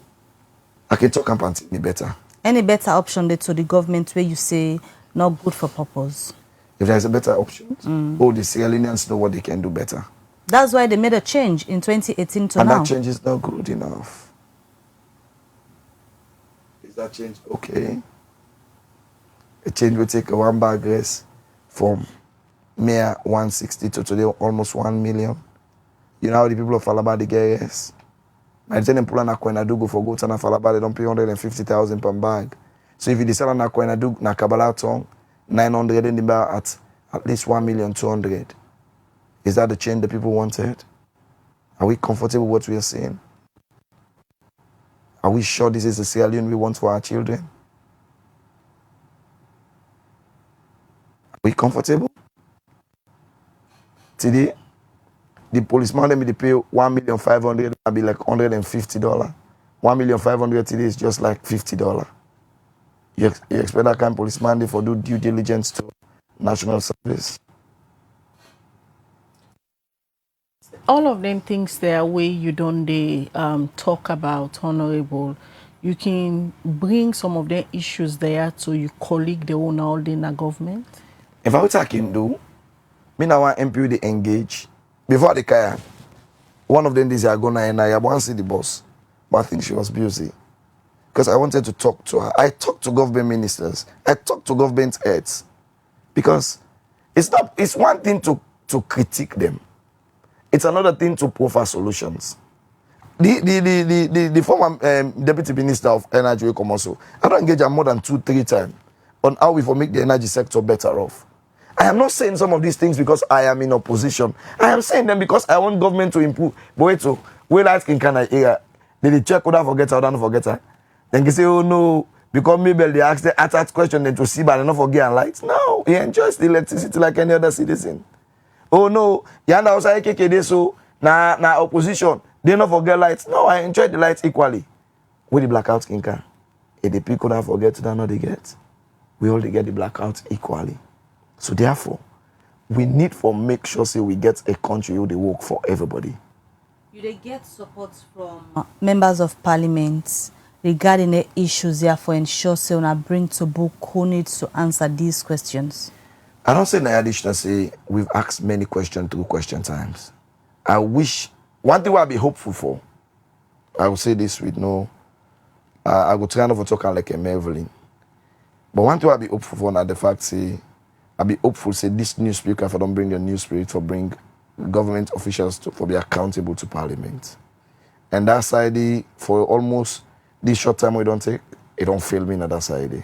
I can talk about any better. Any better option there to the government where you say not good for purpose? If there's a better option, all the Sierra Leoneans know what they can do better. That's why they made a change in 2018 to and now. that change is not good enough. Is that change okay? A change will take a one bag rice from mere 160 to today almost 1 million. You know how the people of Falaba they get rice? I tell them pull an Akwenadu go for goats and Falaba they don't pay 150,000 per bag. So if you sell an Akwenadu na Kabbalah tongue 900 in the bar at least 1,200,000. Is that the change the people wanted? Are we comfortable with what we are seeing? Are we sure this is the Sierra Leone we want for our children? Are we comfortable? Today, the policeman let me pay 1,500,000 will be like $150. 1,500,000 today is just like $50. You expect that kind of policeman for do due diligence to national service? All of them things there way you don't talk about, Honorable. You can bring some of the issues there to your colleague, the owner all in the government. If I what I can do, me now want MP they engage before the car. One of them days I go and I want to see the boss, but I think she was busy because I wanted to talk to her. I talked to government ministers. I talked to government heads because it's one thing to critique them. It's another thing to proffer solutions. The former Deputy Minister of Energy, Komoso, I don't engage her more than 2-3 times on how we will make the energy sector better off. I am not saying some of these things because I am in opposition. I am saying them because I want government to improve. But wait, so we like in Canada here. They check whether I forget or don't forget her. Then they say, oh no, because maybe they ask the attack question then to see but they not forget and lights. No, he enjoys the electricity like any other citizen. Oh no, yanda also KKD so na opposition. They not forget lights. No, I enjoy the lights equally. With the blackout kinka. If the people don't forget that not they get. We all get the blackout equally. So therefore, we need to make sure say we get a country where they work for everybody. You they get support from members of parliament regarding the issues here for ensure say una bring to book who needs to answer these questions. I don't say in addition say we've asked many questions through question times. I wish one thing I'll be hopeful for. I will say this with no I go try to talk like a Mervelin. But one thing I'll be hopeful for now the fact say I'll be hopeful say this new speaker if I don't bring the new spirit for bring government officials to for be accountable to parliament. And that side for almost this short time we don't take, it don't fail me on that side.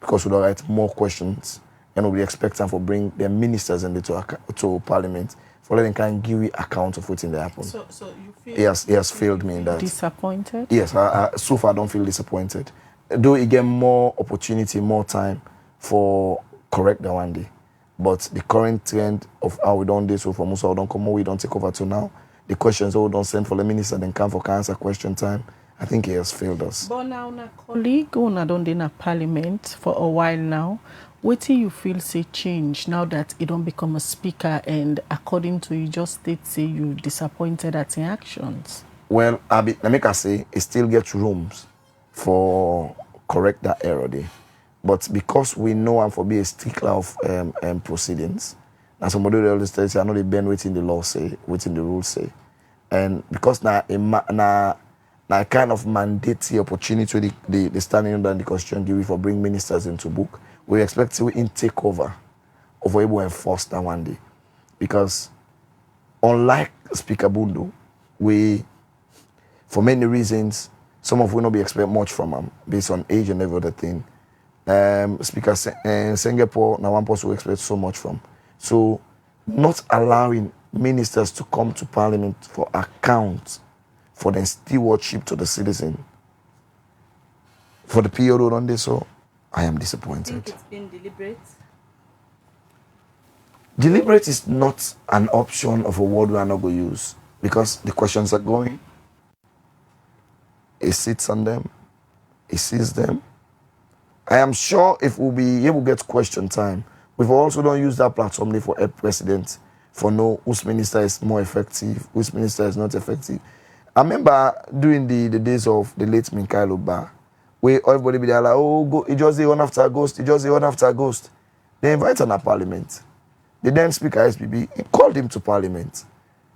Because we don't write more questions and we expect them for bring their ministers and to parliament for letting can give you account of what's in the happen. So you feel He has failed me in that. disappointed? Yes, so far I don't feel disappointed. Though he get more opportunity, more time for correct that one day. But the current trend of how we don't do so for most of don't come we don't take over to now. The questions we don't send for the minister then come for answer question time. I think he has failed us. But now na colleague una don dey na parliament for a while now. What do you feel say change now that you don't become a speaker and according to you just state say you disappointed at your actions? Well, let me say it still gets rooms for correct that error there. But because we know I'm for be a stickler of proceedings, and somebody always tells you I know they bend within the law say, within the rules say. And because now a kind of mandatory opportunity the standing under the constitution give for bring ministers into book, we expect to take over of able to enforce that one day. Because unlike Speaker Bundu, we for many reasons, some of we not be expect much from him based on age and every other thing. Speaker Singapore, now one person we expect so much from. So not allowing ministers to come to parliament for account for their stewardship to the citizen for the period on this, so I am disappointed. I think it's been deliberate. Deliberate is not an option of a word we are not going to use because the questions are going. He sits on them. He sees them. I am sure if we'll be able to get question time, we've also don't use that platform for a president for know whose minister is more effective, whose minister is not effective. I remember during the days of the late Minkailo Ba, where everybody be there like, oh, go, it just the one after Ghost, it just the one after Ghost. They invite him to parliament. The then Speaker SPB, he called him to parliament.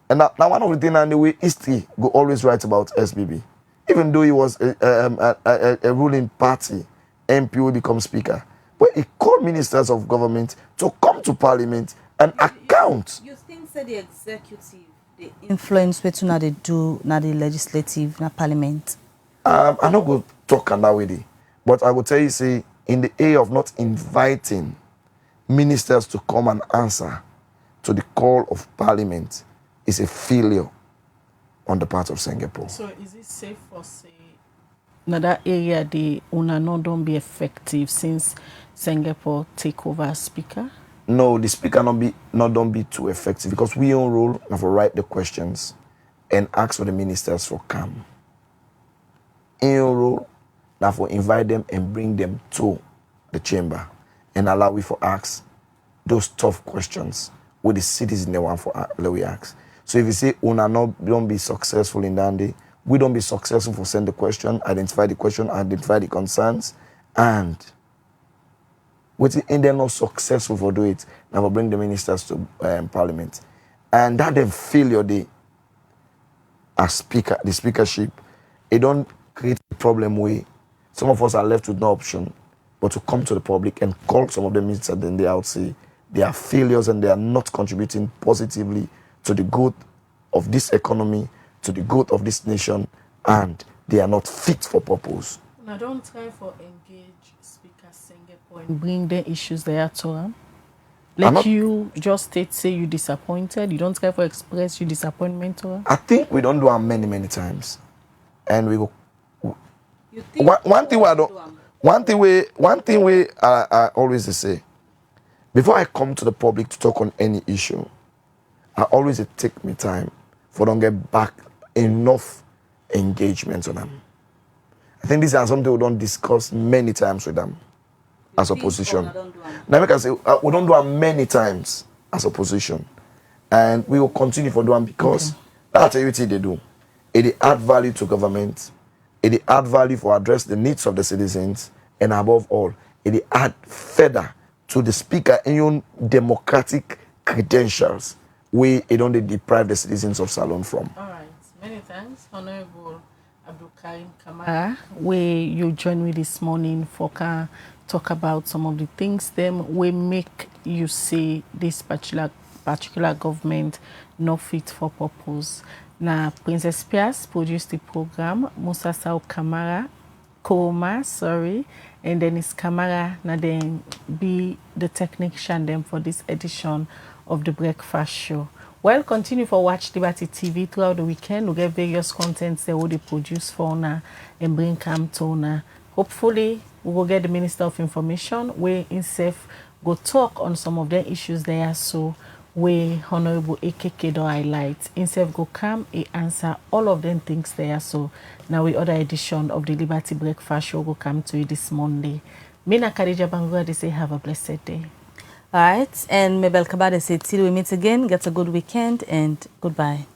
And And now one of the things and the way history go always write about SBB. Even though he was a ruling party, MP will become speaker. But he called ministers of government to come to parliament and account. You think say the executive, the influence what now they do, now the legislative, now parliament? I'm not going to talk on that way, but I will tell you, say, in the area of not inviting ministers to come and answer to the call of parliament is a failure on the part of Singapore. So is it safe for say that area the una not don't be effective since Singapore take over as speaker? No, the speaker don't be too effective because we own role now for write the questions and ask for the ministers for come. In your role now for invite them and bring them to the chamber and allow we for ask those tough questions with the citizens they want for we ask. So if you say una don't be successful in that day, we don't be successful for send the question, identify the concerns, and they're not successful for do it, now for bring the ministers to parliament. And that then failure the as speaker, the speakership, it don't create a problem where some of us are left with no option but to come to the public and call some of the ministers, then they out say they are failures and they are not contributing positively to the good of this economy, to the good of this nation, and they are not fit for purpose. Now don't try for engage Speaker Singapore and bring the issues there to them. Like you just say you disappointed, you don't try for express your disappointment to her? I think we don't do them many times. And we go one thing I always say, before I come to the public to talk on any issue, I always take me time for don't get back enough engagement on them. I think these are something we don't discuss many times with them as opposition. Now I can say we don't do them many times as opposition, and we will continue for doing because that's what they do. It add value to government. It add value for address the needs of the citizens, and above all, it add further to the speaker in your democratic credentials, where it don't deprive the citizens of Salon from. All right, many thanks, Honorable Abdul Karim Kamara, where you join me this morning for talk about some of the things them we make you say this particular government not fit for purpose. Now, Princess Pias produced the program, Musa Sao Kamara, and then it's Kamara, now then be the technician them for this edition of the Breakfast Show. Well, continue for Watch Liberty TV throughout the weekend. We get various contents that we produce for now and bring come to now. Hopefully, we will get the Minister of Information where himself go talk on some of the issues there. So, where Honorable AKK do highlight himself go come and answer all of them things there. So, now we other edition of the Liberty Breakfast Show will come to you this Monday. Mina Khadija Bangura, they say have a blessed day. All right, and Mabel Kabade say till we meet again, get a good weekend and goodbye.